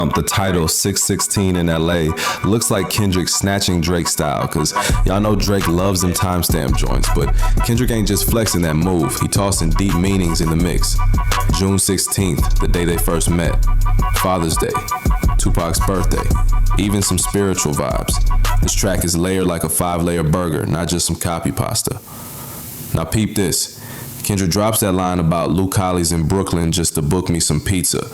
The title 616 in LA looks like Kendrick snatching Drake style, cause y'all know Drake loves them timestamp joints, but Kendrick ain't just flexing that move, he tossing deep meanings in the mix. June 16th, the day they first met, Father's Day, Tupac's birthday, even some spiritual vibes. This track is layered like a 5-layer burger, not just some copy pasta. Now peep this, Kendrick drops that line about Luke Colley's in Brooklyn just to book me some pizza.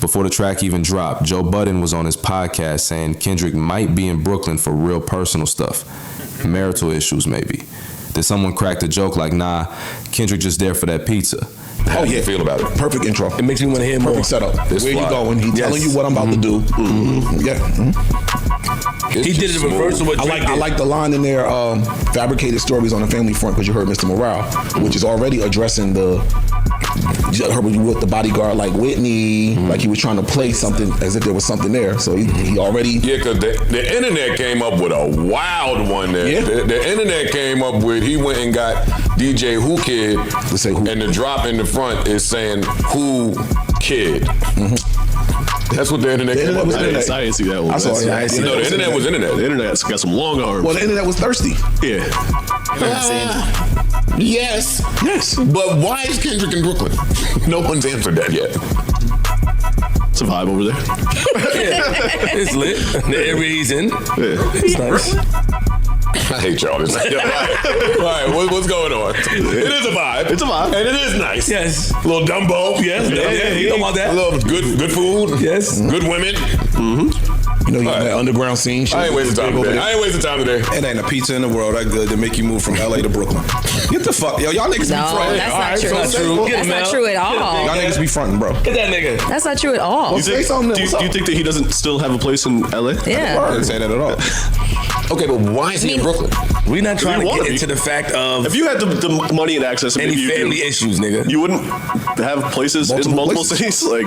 Before the track even dropped, Joe Budden was on his podcast saying Kendrick might be in Brooklyn for real personal stuff. Marital issues, maybe. Did someone crack the joke like, nah, Kendrick just there for that pizza? How do you feel about it? Perfect intro. It makes me want to hear more. Perfect setup. Where you going? He telling you what I'm about to do. He did it in reverse of what Drake did. I like the line in there, fabricated stories on the family front, because you heard Mr. Morale, which is already addressing you heard with the bodyguard like Whitney, like he was trying to play something as if there was something there. So he already... Yeah, because the internet came up with a wild one there. Yeah. The internet came up with, he went and got DJ Who Kid, and the drop in the front is saying Who Kid. That's what the internet came up with. I didn't see that one. I saw it. No, the internet was internet. The internet's got some long arms. Well, the internet was thirsty. Yeah. Yes. But why is Kendrick in Brooklyn? No one's answered that yet. It's a vibe over there. It's lit. The area he's in. Yeah. It's nice. I hate y'all. All right, what's going on? It is a vibe. It's a vibe. And it is nice. Yes. A little Dumbo. Yes. Yeah, you know about that. A little good food. Yes. Good women. You know, that underground scene. I ain't wasting time today. It ain't a pizza in the world that good to make you move from LA to Brooklyn. Get the fuck, yo, y'all niggas be fronting. That's not true. That's not true at all. Y'all niggas be fronting, bro. Get that nigga. That's not true at all. Well, say something. Do you think that he doesn't still have a place in LA? Yeah. I didn't say that at all. Okay, but why is he in Brooklyn? We're not trying to get into the fact of if you had the money and access, any family issues, nigga. You wouldn't have places in multiple cities. Like,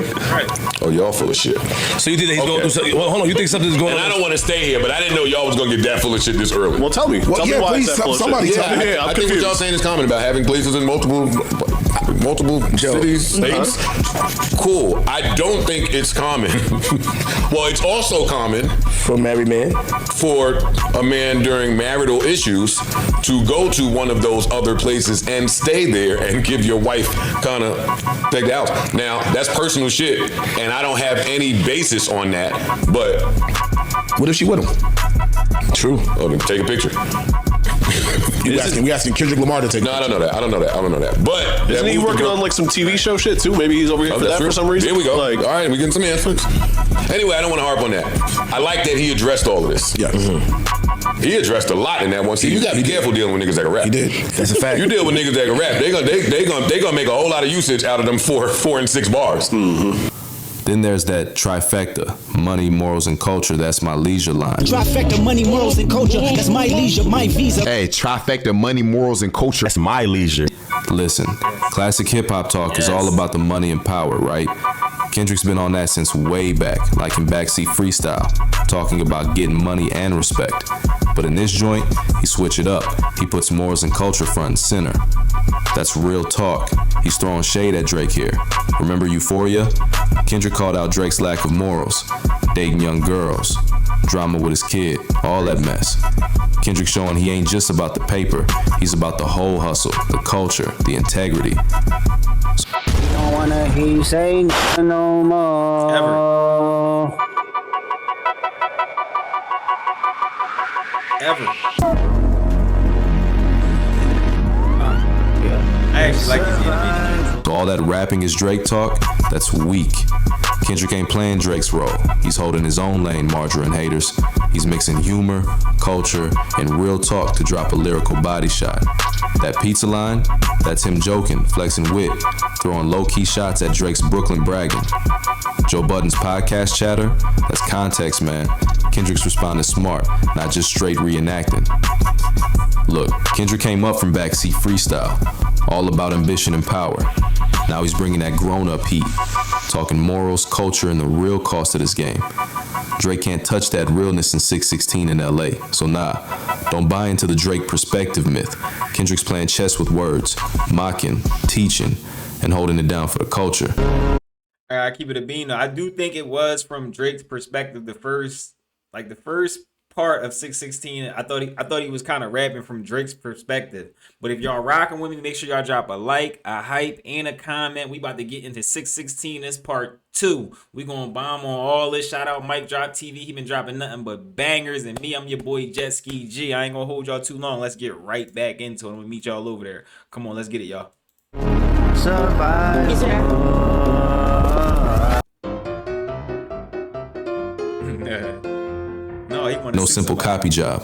oh, y'all full of shit. So you think that he's going through something? Well, hold on. You think something's going on? And I don't want to stay here, but I didn't know y'all was gonna get that full of shit this early. Well, tell me. Tell me why please, it's that full of somebody shit. tell me. I think what y'all saying is common about having places in multiple cities, states. Cool. I don't think it's common. Well, it's also common for a married man, for a man during marital issues to go to one of those other places and stay there and give your wife kind of take the house. Now, that's personal shit, and I don't have any basis on that, but what if she with him? True. Oh, then take a picture. We asking Kendrick Lamar to take. No, I don't know that. I don't know that. But isn't he working on like some TV show shit too? Maybe he's over here for that for some reason. Here we go. Like, all right, we getting some answers. Anyway, I don't want to harp on that. I like that he addressed all of this. Yeah. He addressed a lot in that one. See, you gotta be careful dealing with niggas that can rap. He did. That's a fact. You deal with niggas that can rap, they gonna make a whole lot of usage out of them four and six bars. Then there's that trifecta, money, morals, and culture, that's my leisure line. Trifecta, money, morals, and culture, that's my leisure, my visa. Hey, trifecta, money, morals, and culture, that's my leisure. Listen, classic hip-hop talk is all about the money and power, right? Kendrick's been on that since way back, like in Backseat Freestyle, talking about getting money and respect. But in this joint, he switch it up. He puts morals and culture front and center. That's real talk. He's throwing shade at Drake here. Remember Euphoria? Kendrick called out Drake's lack of morals, dating young girls, drama with his kid, all that mess. Kendrick showing he ain't just about the paper, he's about the whole hustle, the culture, the integrity. Don't wanna hear you say no more. Ever. I actually like this. All that rapping is Drake talk, that's weak. Kendrick ain't playing Drake's role. He's holding his own lane, margarine haters. He's mixing humor, culture, and real talk to drop a lyrical body shot. That pizza line, that's him joking, flexing wit, throwing low-key shots at Drake's Brooklyn bragging. Joe Budden's podcast chatter, that's context, man. Kendrick's responding smart, not just straight reenacting. Look, Kendrick came up from Backseat Freestyle, all about ambition and power. Now he's bringing that grown-up heat, talking morals, culture, and the real cost of this game. Drake can't touch that realness in 616 in LA, so nah, don't buy into the Drake perspective myth. Kendrick's playing chess with words, mocking, teaching, and holding it down for the culture. I gotta keep it a bean. I do think it was from Drake's perspective. The first part of 616, I thought he was kind of rapping from Drake's perspective. But if y'all rocking with me, make sure y'all drop a like, a hype, and a comment. We about to get into 616. This part 2. We gonna bomb on all this. Shout out Mike Drop TV. He been dropping nothing but bangers. And me, I'm your boy Jet Ski G. I ain't gonna hold y'all too long. Let's get right back into it. I'm gonna meet y'all over there. Come on, let's get it, y'all. No simple copy job.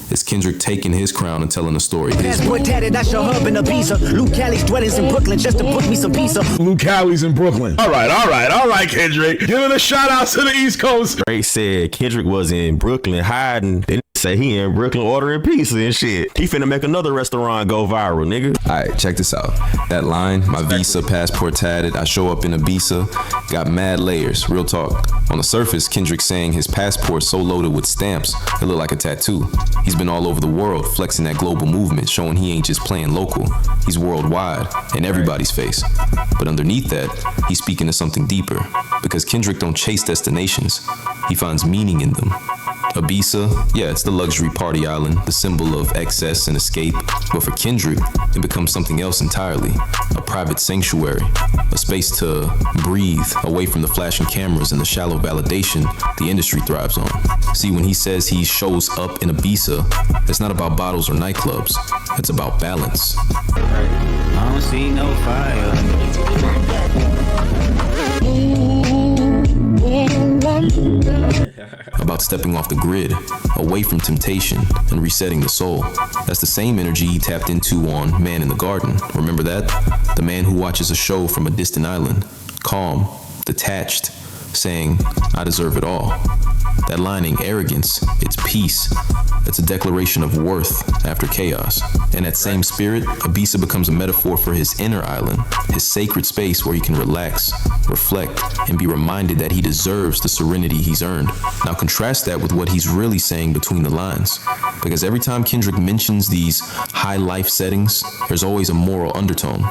It's Kendrick taking his crown and telling the story his way. Passport tatted, that's your hub in Ibiza. Luke Callie's dwellings in Brooklyn just to book me some pizza. Luke Callie's in Brooklyn. All right, Kendrick. Giving a shout out to the East Coast. Drake said Kendrick was in Brooklyn hiding. They say he in Brooklyn ordering pizza and shit. He finna make another restaurant go viral, nigga. All right, check this out. That line, my visa, passport tatted, I show up in Ibiza, got mad layers. Real talk. On the surface, Kendrick saying his passport so loaded with stamps, it look like a tattoo. He's been all over the world flexing that global movement, showing he ain't just playing local. He's worldwide, in everybody's face. But underneath that, he's speaking to something deeper. Because Kendrick don't chase destinations, he finds meaning in them. Ibiza, yeah, it's the luxury party island, the symbol of excess and escape. But for Kendrick, it becomes something else entirely. A private sanctuary, a space to breathe away from the flashing cameras and the shallow validation the industry thrives on. See, when he says he shows up in Ibiza, it's not about bottles or nightclubs. It's about balance. I don't see no fire. About stepping off the grid, away from temptation, and resetting the soul. That's the same energy he tapped into on Man in the Garden. Remember that? The man who watches a show from a distant island, calm, detached, saying, I deserve it all. That line ain't arrogance, it's peace. It's a declaration of worth after chaos. In that same spirit, Ibiza becomes a metaphor for his inner island, his sacred space where he can relax, reflect, and be reminded that he deserves the serenity he's earned. Now contrast that with what he's really saying between the lines. Because every time Kendrick mentions these high life settings, there's always a moral undertone.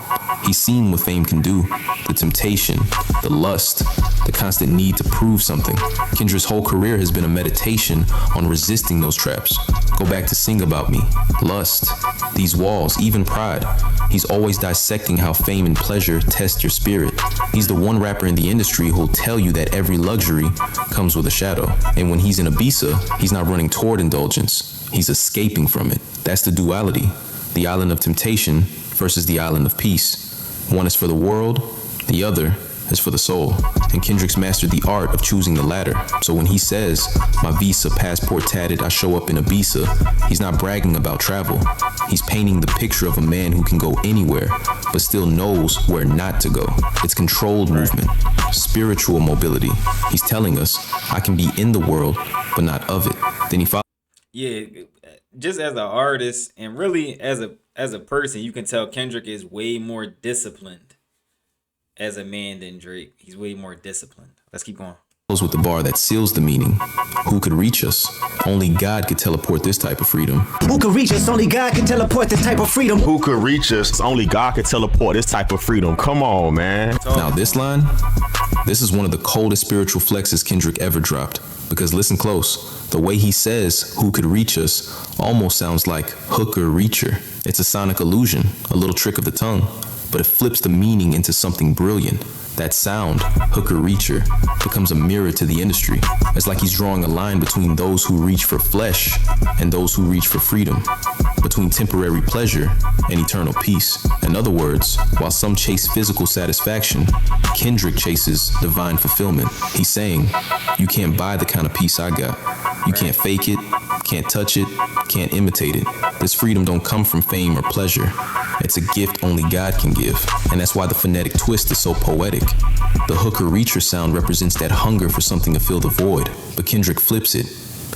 He's seen what fame can do, the temptation, the lust, the constant need to prove something. Kendrick's whole career has been a meditation on resisting those traps. Go back to Sing About Me, Lust, these walls, even Pride. He's always dissecting how fame and pleasure test your spirit. He's the one rapper in the industry who'll tell you that every luxury comes with a shadow. And when he's in Ibiza, he's not running toward indulgence. He's escaping from it. That's the duality. The island of temptation versus the island of peace. One is for the world, the other is for the soul. And Kendrick's mastered the art of choosing the latter. So when he says, my visa, passport tatted, I show up in Ibiza, he's not bragging about travel. He's painting the picture of a man who can go anywhere, but still knows where not to go. It's controlled movement, spiritual mobility. He's telling us, I can be in the world, but not of it. Then he follows. Yeah, just as an artist and really as a person, you can tell Kendrick is way more disciplined as a man than Drake. He's way more disciplined. Let's keep going. With the bar that seals the meaning. Who could reach us? Only God could teleport this type of freedom. Who could reach us? Only God can teleport this type of freedom. Who could reach us? Only God could teleport this type of freedom. Come on, man. Now this line, this is one of the coldest spiritual flexes Kendrick ever dropped. Because listen close, the way he says who could reach us almost sounds like hooker reacher. It's a sonic illusion, a little trick of the tongue, but it flips the meaning into something brilliant. That sound, hooker reacher, becomes a mirror to the industry. It's like he's drawing a line between those who reach for flesh and those who reach for freedom, between temporary pleasure and eternal peace. In other words, while some chase physical satisfaction, Kendrick chases divine fulfillment. He's saying, you can't buy the kind of peace I got. You can't fake it, can't touch it, can't imitate it. This freedom don't come from fame or pleasure. It's a gift only God can give. And that's why the phonetic twist is so poetic. The hooker reacher sound represents that hunger for something to fill the void. But Kendrick flips it.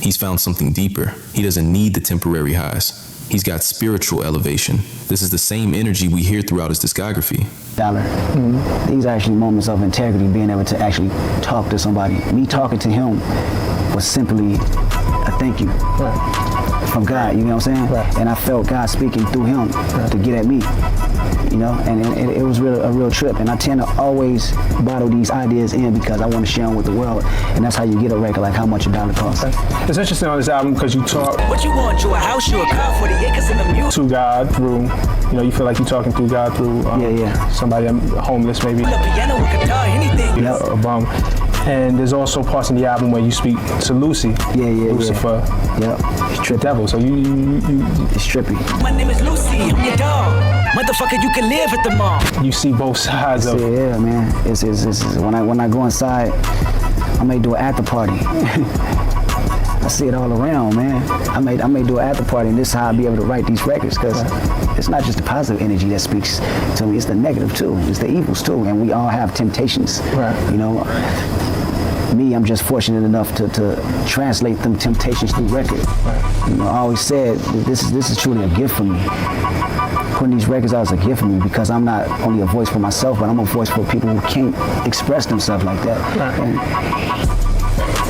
He's found something deeper. He doesn't need the temporary highs. He's got spiritual elevation. This is the same energy we hear throughout his discography. These are actually moments of integrity, being able to actually talk to somebody. Me talking to him was simply a thank you from God, you know what I'm saying? And I felt God speaking through him to get at me. you know, and it was a real trip. And I tend to always bottle these ideas in because I want to share them with the world, and that's how you get a record like How Much a Dollar Costs. It's interesting on this album because you talk. What you want? You a house? You a car? 40 acres in the music. To God through, you know, you feel like you're talking through God through somebody homeless maybe. Piano, guitar, anything. A bum. And there's also parts in the album where you speak to Lucy. Lucifer. It's the devil. So you it's trippy. My name is Lucy. I'm your dog. Motherfucker, you can live at the mall. You see both sides of it. Yeah, man. It's when I go inside, I may do an after party. I see it all around, man. I may do an after party, and this is how I'll be able to write these records, because it's not just the positive energy that speaks to me, it's the negative too, it's the evils too, and we all have temptations. You know, me, I'm just fortunate enough to translate them temptations through record. You know, I always said this is truly a gift for me. Putting these records out is a gift for me because I'm not only a voice for myself, but I'm a voice for people who can't express themselves like that. And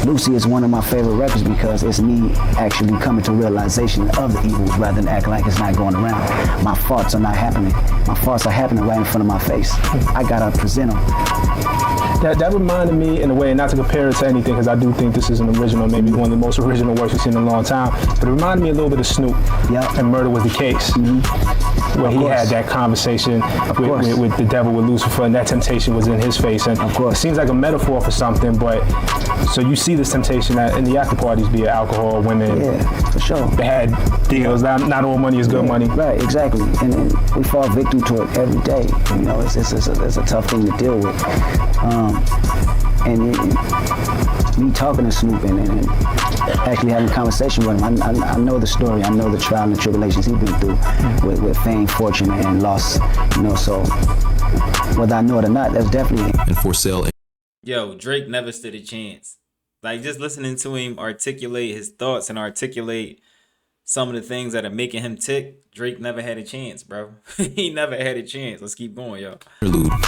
Lucy is one of my favorite records because it's me actually coming to realization of the evils rather than acting like it's not going around. My faults are not happening. My faults are happening right in front of my face. I gotta present them. That reminded me in a way, not to compare it to anything, because I do think this is an original, maybe one of the most original works we've seen in a long time, but it reminded me a little bit of Snoop and Murder Was the Case, where he had that conversation with the devil, with Lucifer, and that temptation was in his face. And it seems like a metaphor for something, but so you see this temptation in the after parties, be it alcohol, women, for sure, bad deals, not all money is good money. Right, exactly. And we fall victim to it every day. You know, it's a tough thing to deal with. Me talking to Snoop and actually having a conversation with him, I know the story. I know the trial and the tribulations he's been through with fame, fortune, and loss. You know, so whether I know it or not, that's definitely it. And for sale. Yo, Drake never stood a chance. Like, just listening to him articulate his thoughts and articulate some of the things that are making him tick, Drake never had a chance, bro. He never had a chance. Let's keep going, yo.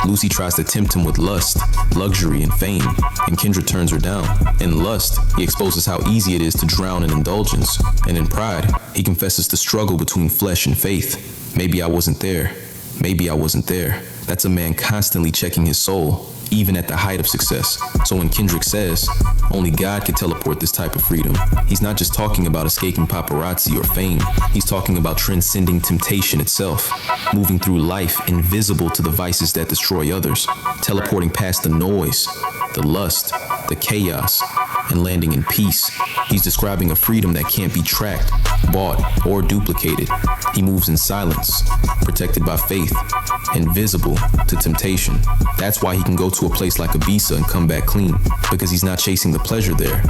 Lucy tries to tempt him with lust, luxury, and fame, and Kendrick turns her down. In lust, he exposes how easy it is to drown in indulgence, and in pride, he confesses the struggle between flesh and faith. Maybe I wasn't there. Maybe I wasn't there. That's a man constantly checking his soul, even at the height of success. So when Kendrick says, only God can teleport this type of freedom, he's not just talking about escaping paparazzi or fame. He's talking about transcending temptation itself, moving through life invisible to the vices that destroy others, teleporting past the noise, the lust, the chaos, and landing in peace. He's describing a freedom that can't be tracked, bought, or duplicated. He moves in silence, protected by faith, invisible to temptation. That's why he can go to a place like Ibiza and come back clean, because he's not chasing the pleasure there.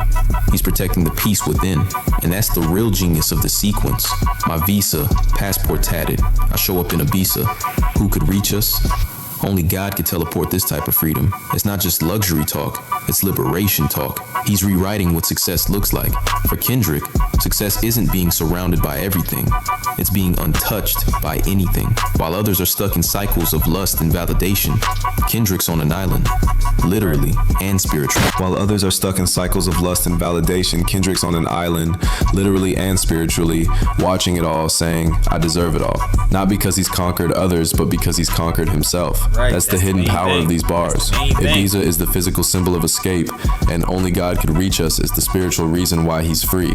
He's protecting the peace within, and that's the real genius of the sequence. My visa, passport tatted, I show up in Ibiza. Who could reach us? Only God could teleport this type of freedom. It's not just luxury talk, it's liberation talk. He's rewriting what success looks like. For Kendrick, success isn't being surrounded by everything. It's being untouched by anything. While others are stuck in cycles of lust and validation, Kendrick's on an island, literally and spiritually. While others are stuck in cycles of lust and validation, Kendrick's on an island, literally and spiritually, watching it all, saying, I deserve it all. Not because he's conquered others, but because he's conquered himself. Right, that's the hidden power of these bars. Ibiza is the physical symbol of escape, and only God could reach us is the spiritual reason why he's free.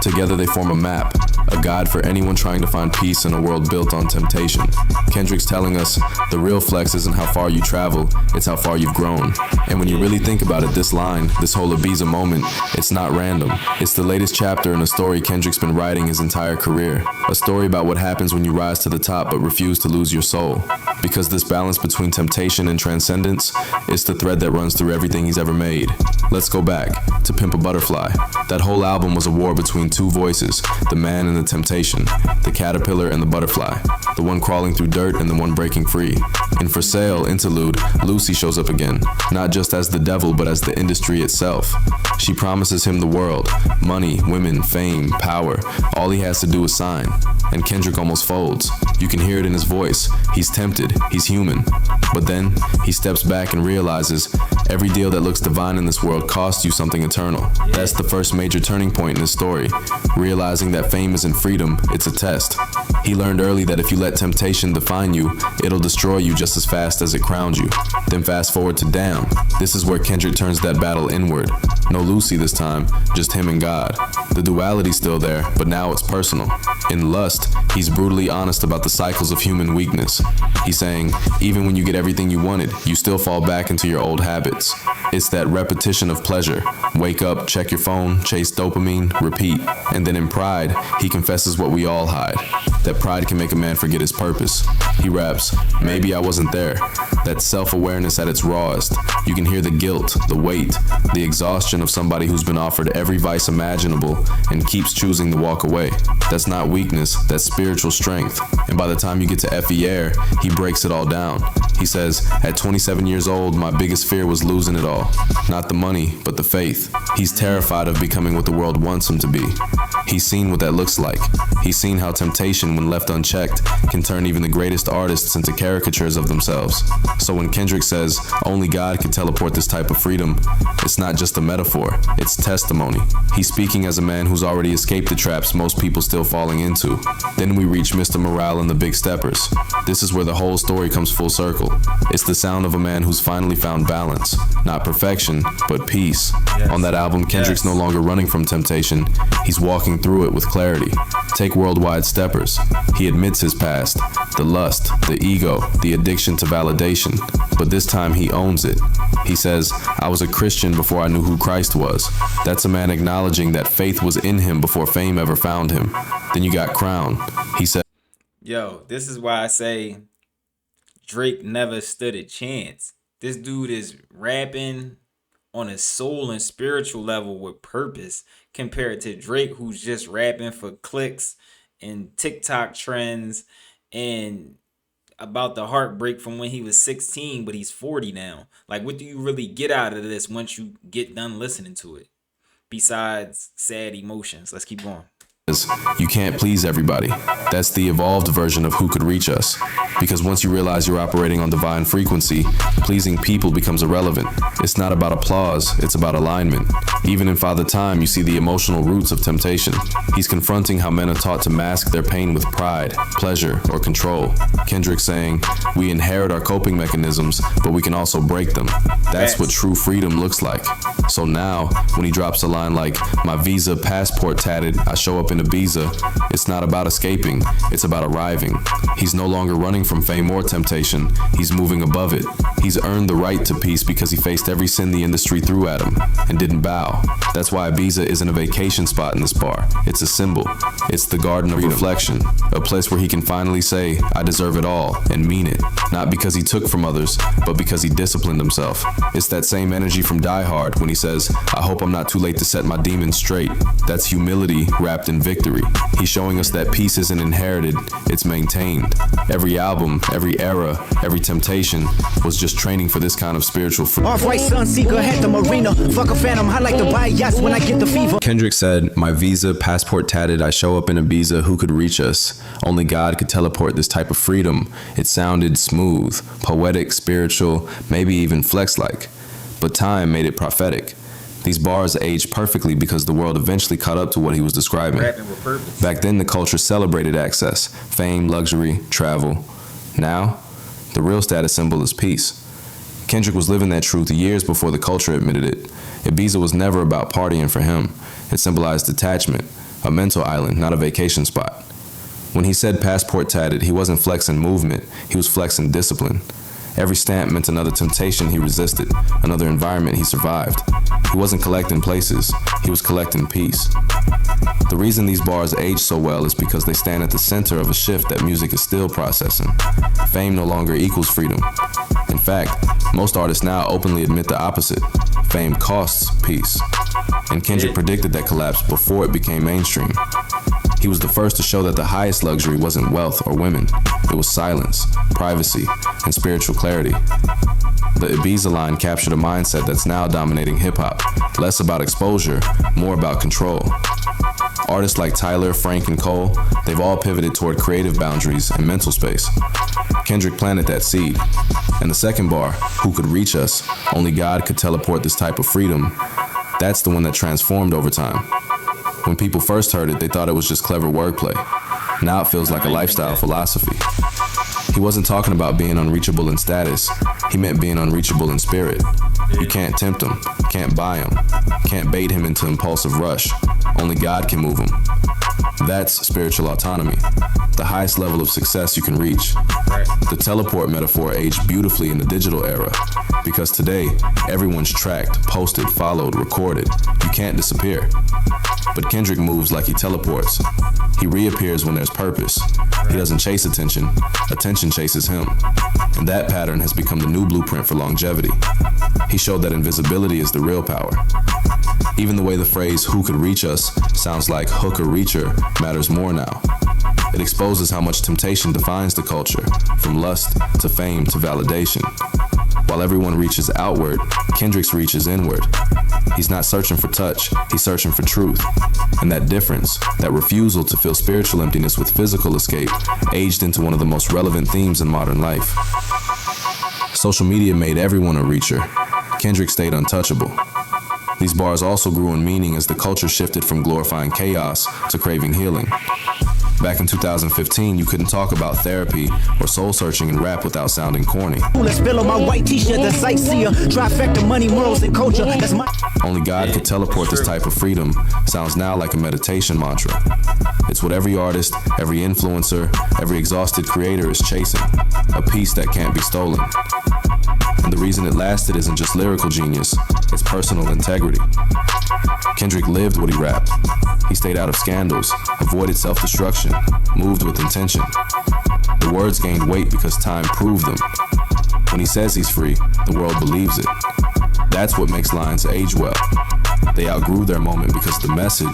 Together they form a map, a guide for anyone trying to find peace in a world built on temptation. Kendrick's telling us the real flex isn't how far you travel, it's how far you've grown. And when you really think about it, this line, this whole Ibiza moment, it's not random. It's the latest chapter in a story Kendrick's been writing his entire career. A story about what happens when you rise to the top but refuse to lose your soul. Because this balance between temptation and transcendence is the thread that runs through everything he's ever made. Let's go back to Pimp a Butterfly. That whole album was a war between two voices, the man and the temptation, the caterpillar and the butterfly, the one crawling through dirt and the one breaking free. In For Sale interlude, Lucy shows up again, not just as the devil but as the industry itself. She promises him the world, money, women, fame, power. All he has to do is sign. And Kendrick almost folds. You can hear it in his voice. He's tempted, he's human. But then, he steps back and realizes every deal that looks divine in this world costs you something eternal. That's the first major turning point in his story. Realizing that fame isn't freedom, it's a test. He learned early that if you let temptation define you, it'll destroy you just as fast as it crowned you. Then fast forward to Damn. This is where Kendrick turns that battle inward. No Lucy this time, just him and God. The duality's still there, but now it's personal. In Lust, he's brutally honest about the cycles of human weakness. He's saying, even when you get everything you wanted, you still fall back into your old habits. It's that repetition of pleasure. Wake up, check your phone, chase dopamine, repeat. And then in Pride, he confesses what we all hide. That pride can make a man forget his purpose. He raps, maybe I wasn't there. That self-awareness at its rawest. You can hear the guilt, the weight, the exhaustion of somebody who's been offered every vice imaginable and keeps choosing to walk away. That's not weakness, that's spiritual strength. And by the time you get to Effie Air, he breaks it all down. He says, at 27 years old, my biggest fear was losing it all. Not the money, but the faith. He's terrified of becoming what the world wants him to be. He's seen what that looks like. He's seen how temptation, when left unchecked, can turn even the greatest artists into caricatures of themselves. So when Kendrick says, only God can teleport this type of freedom, it's not just a metaphor, it's testimony. He's speaking as a man who's already escaped the traps most people still falling into. Then we reach Mr. Morale and the Big Steppers. This is where the whole story comes full circle. It's the sound of a man who's finally found balance. Not perfection, but peace. Yes. On that album, Kendrick's no longer running from temptation. He's walking through it with clarity. Take Worldwide Steppers. He admits his past, the lust, the ego, the addiction to validation. But this time he owns it. He says, I was a Christian before I knew who Christ was. That's a man acknowledging that faith was in him before fame ever found him. Then you got Crown. He said, yo, this is why I say Drake never stood a chance. This dude is rapping on a soul and spiritual level with purpose compared to Drake, who's just rapping for clicks and TikTok trends and about the heartbreak from when he was 16, but he's 40 now. Like, what do you really get out of this once you get done listening to it? Besides sad emotions. Let's keep going. You can't please everybody. That's the evolved version of who could reach us. Because once you realize you're operating on divine frequency, pleasing people becomes irrelevant. It's not about applause, it's about alignment. Even in Father Time, you see the emotional roots of temptation. He's confronting how men are taught to mask their pain with pride, pleasure, or control. Kendrick saying, we inherit our coping mechanisms, but we can also break them. That's what true freedom looks like. So now, when he drops a line like, my Visa passport tatted, I show up in Ibiza, it's not about escaping, it's about arriving. He's no longer running from fame or temptation, he's moving above it. He's earned the right to peace because he faced every sin the industry threw at him and didn't bow. That's why Ibiza isn't a vacation spot in this bar. It's a symbol. It's the garden of reflection, a place where he can finally say, I deserve it all, and mean it. Not because he took from others, but because he disciplined himself. It's that same energy from Die Hard when he says, I hope I'm not too late to set my demons straight. That's humility wrapped in victory. He's showing us that peace isn't inherited, it's maintained. Every album, every era, every temptation was just training for this kind of spiritual freedom. Off-white Sunseeker had the marina. Fuck a phantom, I like to buy yachts when I get the fever. Kendrick said, my Visa passport tatted, I show up in Ibiza, who could reach us? Only God could teleport this type of freedom. It sounded smooth, poetic, spiritual, maybe even flex-like. But time made it prophetic. These bars aged perfectly because the world eventually caught up to what he was describing. Back then, the culture celebrated access, fame, luxury, travel. Now, the real status symbol is peace. Kendrick was living that truth years before the culture admitted it. Ibiza was never about partying for him. It symbolized detachment, a mental island, not a vacation spot. When he said passport tatted, he wasn't flexing movement, he was flexing discipline. Every stamp meant another temptation he resisted, another environment he survived. He wasn't collecting places, he was collecting peace. The reason these bars age so well is because they stand at the center of a shift that music is still processing. Fame no longer equals freedom. In fact, most artists now openly admit the opposite. Fame costs peace. And Kendrick predicted that collapse before it became mainstream. He was the first to show that the highest luxury wasn't wealth or women. It was silence, privacy, and spiritual clarity. The Ibiza line captured a mindset that's now dominating hip-hop. Less about exposure, more about control. Artists like Tyler, Frank, and Cole, they've all pivoted toward creative boundaries and mental space. Kendrick planted that seed. And the second bar, who could reach us? Only God could teleport this type of freedom. That's the one that transformed over time. When people first heard it, they thought it was just clever wordplay. Now it feels like a lifestyle philosophy. He wasn't talking about being unreachable in status. He meant being unreachable in spirit. You can't tempt him, can't buy him, can't bait him into impulsive rush. Only God can move him. That's spiritual autonomy, the highest level of success you can reach. The teleport metaphor aged beautifully in the digital era, because today, everyone's tracked, posted, followed, recorded. You can't disappear. But Kendrick moves like he teleports. He reappears when there's purpose. He doesn't chase attention. Attention chases him. And that pattern has become the new blueprint for longevity. He showed that invisibility is the real power. Even the way the phrase "who could reach us" sounds like "hook or reacher" matters more now. It exposes how much temptation defines the culture, from lust to fame to validation. While everyone reaches outward, Kendrick's reach is inward. He's not searching for touch, he's searching for truth. And that difference, that refusal to fill spiritual emptiness with physical escape, aged into one of the most relevant themes in modern life. Social media made everyone a reacher. Kendrick stayed untouchable. These bars also grew in meaning as the culture shifted from glorifying chaos to craving healing. Back in 2015, you couldn't talk about therapy or soul searching in rap without sounding corny. Let's spill on my white t-shirt, the sightseer. Trifecta, money, morals, and culture. That's my. Only God could teleport this type of freedom sounds now like a meditation mantra. It's what every artist, every influencer, every exhausted creator is chasing. A piece that can't be stolen. And the reason it lasted isn't just lyrical genius, it's personal integrity. Kendrick lived what he rapped. He stayed out of scandals, avoided self-destruction, moved with intention. The words gained weight because time proved them. When he says he's free, the world believes it. That's what makes lines age well. They outgrew their moment because the message.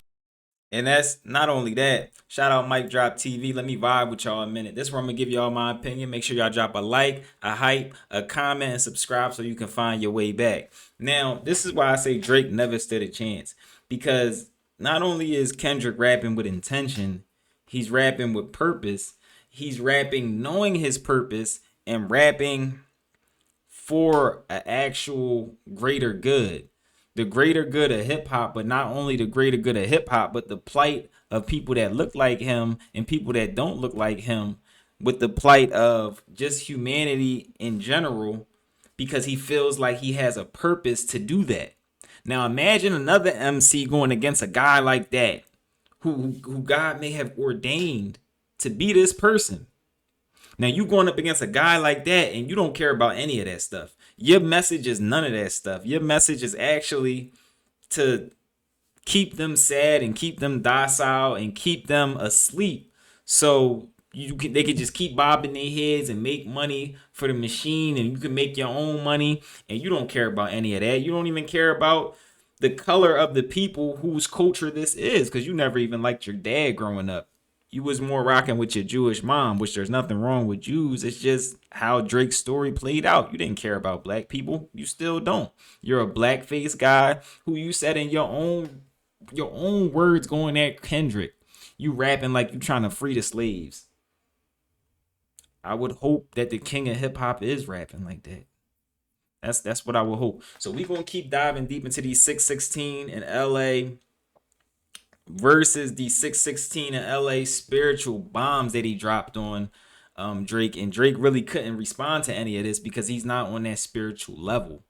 And that's not only that. Shout out Mike Drop TV. Let me vibe with y'all a minute. This is where I'm going to give y'all my opinion. Make sure y'all drop a like, a hype, a comment, and subscribe so you can find your way back. Now, this is why I say Drake never stood a chance. Because not only is Kendrick rapping with intention, he's rapping with purpose. He's rapping knowing his purpose and rapping for an actual greater good. The greater good of hip hop, but not only the greater good of hip hop, but the plight of people that look like him and people that don't look like him, with the plight of just humanity in general, because he feels like he has a purpose to do that. Now imagine another MC going against a guy like that, who God may have ordained to be this person. Now you going up against a guy like that and you don't care about any of that stuff. Your message is none of that stuff. Your message is actually to keep them sad and keep them docile and keep them asleep. So they can just keep bobbing their heads and make money for the machine, and you can make your own money, and you don't care about any of that. You don't even care about the color of the people whose culture this is, because you never even liked your dad growing up. You was more rocking with your Jewish mom, which there's nothing wrong with Jews. It's just how Drake's story played out. You didn't care about black people. You still don't. You're a blackface guy who you said in your own words going at Kendrick. You rapping like you trying to free the slaves. I would hope that the king of hip hop is rapping like that. That's what I would hope. So we're going to keep diving deep into these 616 in LA versus the 616 in LA spiritual bombs that he dropped on Drake. And Drake really couldn't respond to any of this because he's not on that spiritual level.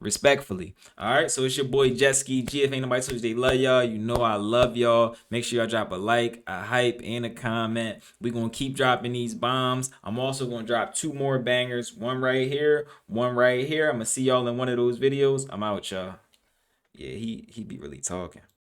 Respectfully. All right, so it's your boy Jet Ski G. If ain't nobody told you they love y'all, you know I love y'all. Make sure y'all drop a like, a hype, and a comment. We're going to keep dropping these bombs. I'm also going to drop 2 more bangers. One right here, one right here. I'm going to see y'all in one of those videos. I'm out, y'all. Yeah, he be really talking.